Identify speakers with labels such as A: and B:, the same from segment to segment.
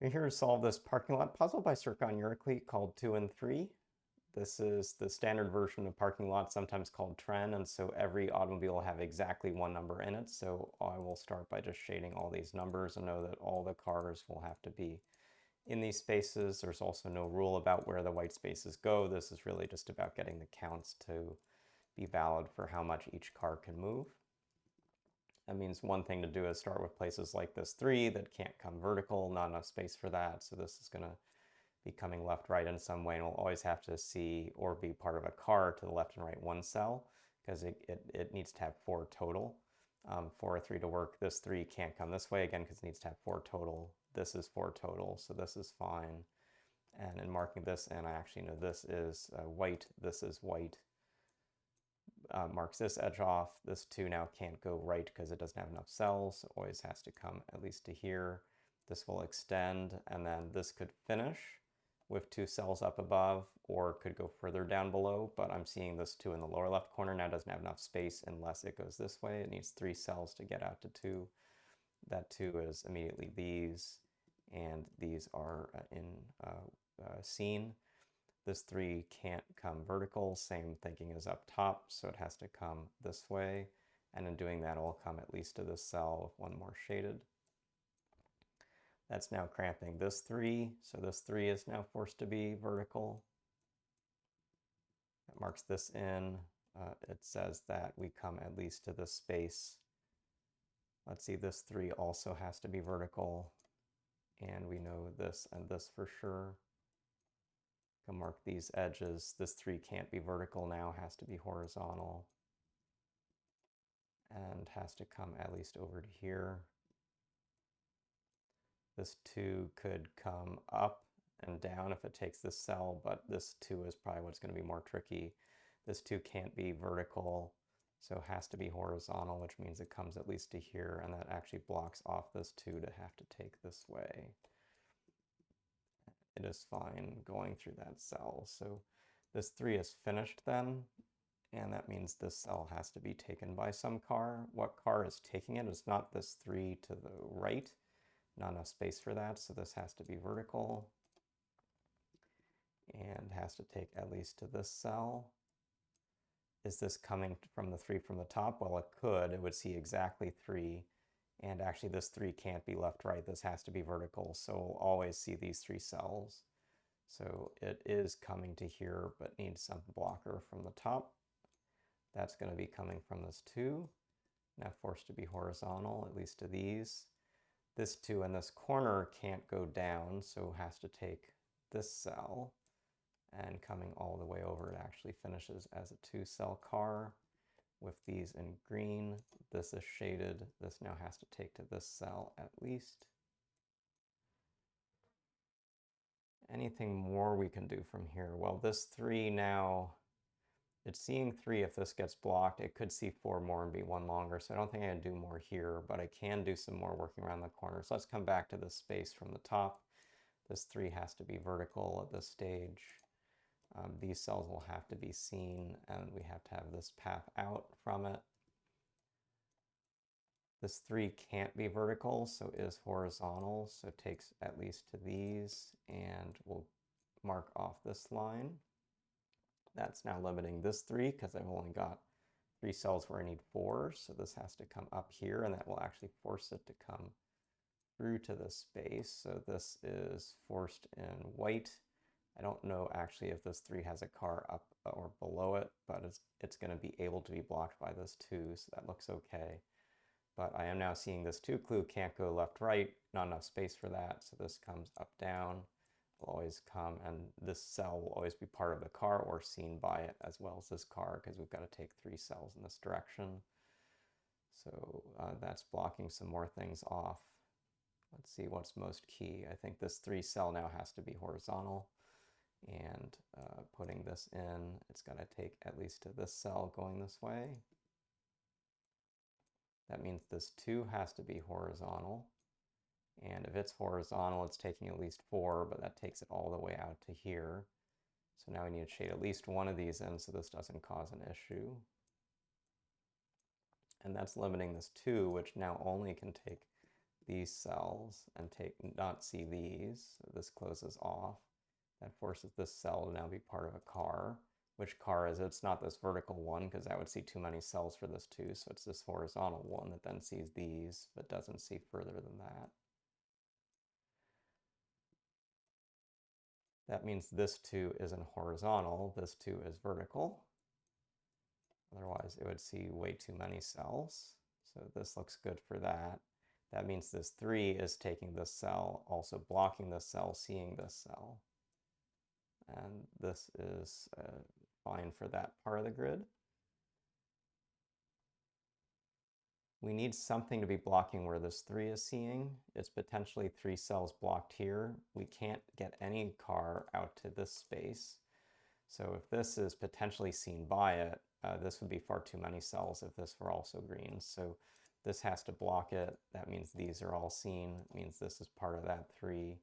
A: We're here to solve this parking lot puzzle by Serkan Yürekli called 2 and 3. This is the standard version of parking lot, sometimes called Tren, and so every automobile will have exactly one number in it. So I will start by just shading all these numbers and know that all the cars will have to be in these spaces. There's also no rule about where the white spaces go. This is really just about getting the counts to be valid for how much each car can move. That means one thing to do is start with places like this 3 that can't come vertical, not enough space for that. So this is going to be coming left, right in some way, and we'll always have to see or be part of a car to the left and right one cell, because it needs to have 4 total. For a 3 to work, this 3 can't come this way again because it needs to have 4 total. This is 4 total, so this is fine. And in marking this, and I actually know this is white, this is white. Marks this edge off. This 2 now can't go right because it doesn't have enough cells. It always has to come at least to here. This will extend, and then this could finish with 2 cells up above, or could go further down below, but I'm seeing this 2 in the lower left corner now doesn't have enough space unless it goes this way. It needs 3 cells to get out to 2. That 2 is immediately these, and these are seen. This 3 can't come vertical, same thinking as up top, so it has to come this way. And in doing that, it will come at least to this cell with 1 more shaded. That's now cramping this 3, so this 3 is now forced to be vertical. It marks this in. It says that we come at least to this space. Let's see, this 3 also has to be vertical, and we know this and this for sure. Can mark these edges. This 3 can't be vertical now, has to be horizontal, and has to come at least over to here. This 2 could come up and down if it takes this cell, but this 2 is probably what's going to be more tricky. This 2 can't be vertical, so it has to be horizontal, which means it comes at least to here, and that actually blocks off this 2 to have to take this way. It is fine going through that cell. So this 3 is finished then, and that means this cell has to be taken by some car. What car is taking it is not this 3 to the right. Not enough space for that, so this has to be vertical and has to take at least to this cell. Is this coming from the 3 from the top? Well, it could. It would see exactly 3. And actually this 3 can't be left, right. This has to be vertical, so we'll always see these 3 cells. So it is coming to here, but needs some blocker from the top. That's going to be coming from this 2. Now forced to be horizontal, at least to these. This 2 in this corner can't go down, so has to take this cell. And coming all the way over, it actually finishes as a 2-cell car. With these in green, this is shaded. This now has to take to this cell at least. Anything more we can do from here? Well, this 3 now, it's seeing 3 if this gets blocked. It could see 4 more and be 1 longer, so I don't think I can do more here, but I can do some more working around the corner. So let's come back to this space from the top. This 3 has to be vertical at this stage. These cells will have to be seen, and we have to have this path out from it. This 3 can't be vertical, so is horizontal, so it takes at least to these, and we'll mark off this line. That's now limiting this 3 because I've only got 3 cells where I need 4, so this has to come up here, and that will actually force it to come through to this space. So this is forced in white. I don't know actually if this 3 has a car up or below it, but it's going to be able to be blocked by this 2, so that looks okay. But I am now seeing this 2 clue can't go left, right, not enough space for that, so this comes up, down, will always come, and this cell will always be part of the car or seen by it as well as this car, because we've got to take 3 cells in this direction. So that's blocking some more things off. Let's see what's most key. I think this 3 cell now has to be horizontal. And putting this in, it's got to take at least to this cell going this way. That means this 2 has to be horizontal. And if it's horizontal, it's taking at least 4, but that takes it all the way out to here. So now we need to shade at least one of these in so this doesn't cause an issue. And that's limiting this 2, which now only can take these cells and not see these. So this closes off. That forces this cell to now be part of a car. Which car is it? It's not this vertical one, because that would see too many cells for this too. So it's this horizontal one that then sees these, but doesn't see further than that. That means this 2 isn't horizontal, this 2 is vertical. Otherwise, it would see way too many cells. So this looks good for that. That means this 3 is taking this cell, also blocking this cell, seeing this cell. And this is fine for that part of the grid. We need something to be blocking where this 3 is seeing. It's potentially 3 cells blocked here. We can't get any car out to this space. So if this is potentially seen by it, this would be far too many cells if this were also green. So this has to block it. That means these are all seen. It means this is part of that 3.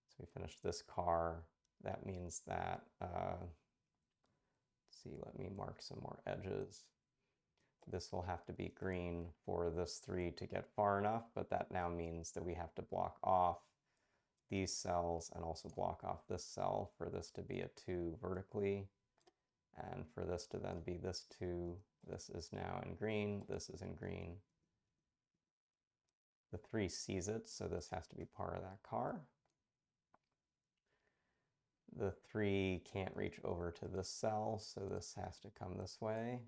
A: So we finished this car. That means that, let's see, let me mark some more edges. This will have to be green for this 3 to get far enough, but that now means that we have to block off these cells and also block off this cell for this to be a 2 vertically, and for this to then be this 2. This is now in green, this is in green. The 3 sees it, so this has to be part of that car. The 3 can't reach over to this cell, so this has to come this way.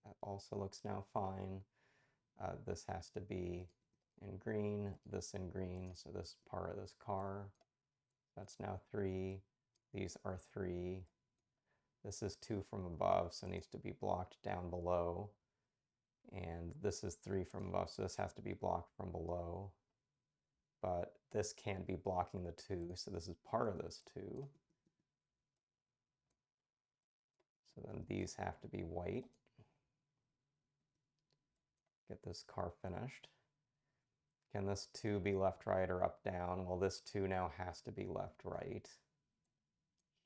A: That also looks now fine. This has to be in green, this in green, so this part of this car. That's now 3. These are 3. This is 2 from above, so it needs to be blocked down below. And this is 3 from above, so this has to be blocked from below. But this can't be blocking the 2, so this is part of this 2. So then these have to be white. Get this car finished. Can this 2 be left, right, or up, down? Well, this 2 now has to be left, right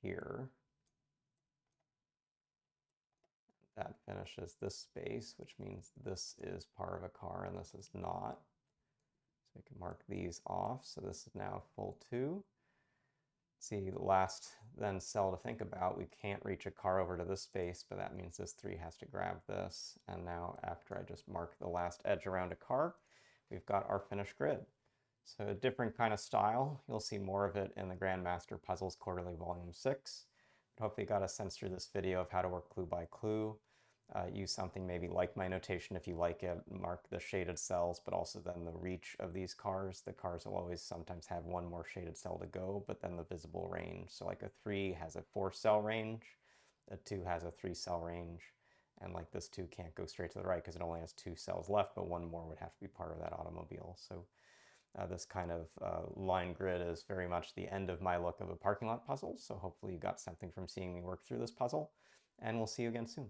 A: here. That finishes this space, which means this is part of a car and this is not. So we can mark these off. So this is now full 2. See, the last then cell to think about, we can't reach a car over to this space, but that means this 3 has to grab this. And now after I just mark the last edge around a car, we've got our finished grid. So a different kind of style. You'll see more of it in the Grandmaster Puzzles Quarterly Volume 6. But hopefully you got a sense through this video of how to work clue by clue. Use something maybe like my notation if you like it. Mark the shaded cells, but also then the reach of these cars. The cars will always sometimes have one more shaded cell to go, but then the visible range. So like a 3 has a 4-cell range, a 2 has a 3-cell range, and like this 2 can't go straight to the right because it only has 2 cells left, but one more would have to be part of that automobile. So this kind of line grid is very much the end of my look of a parking lot puzzle. So hopefully you got something from seeing me work through this puzzle, and we'll see you again soon.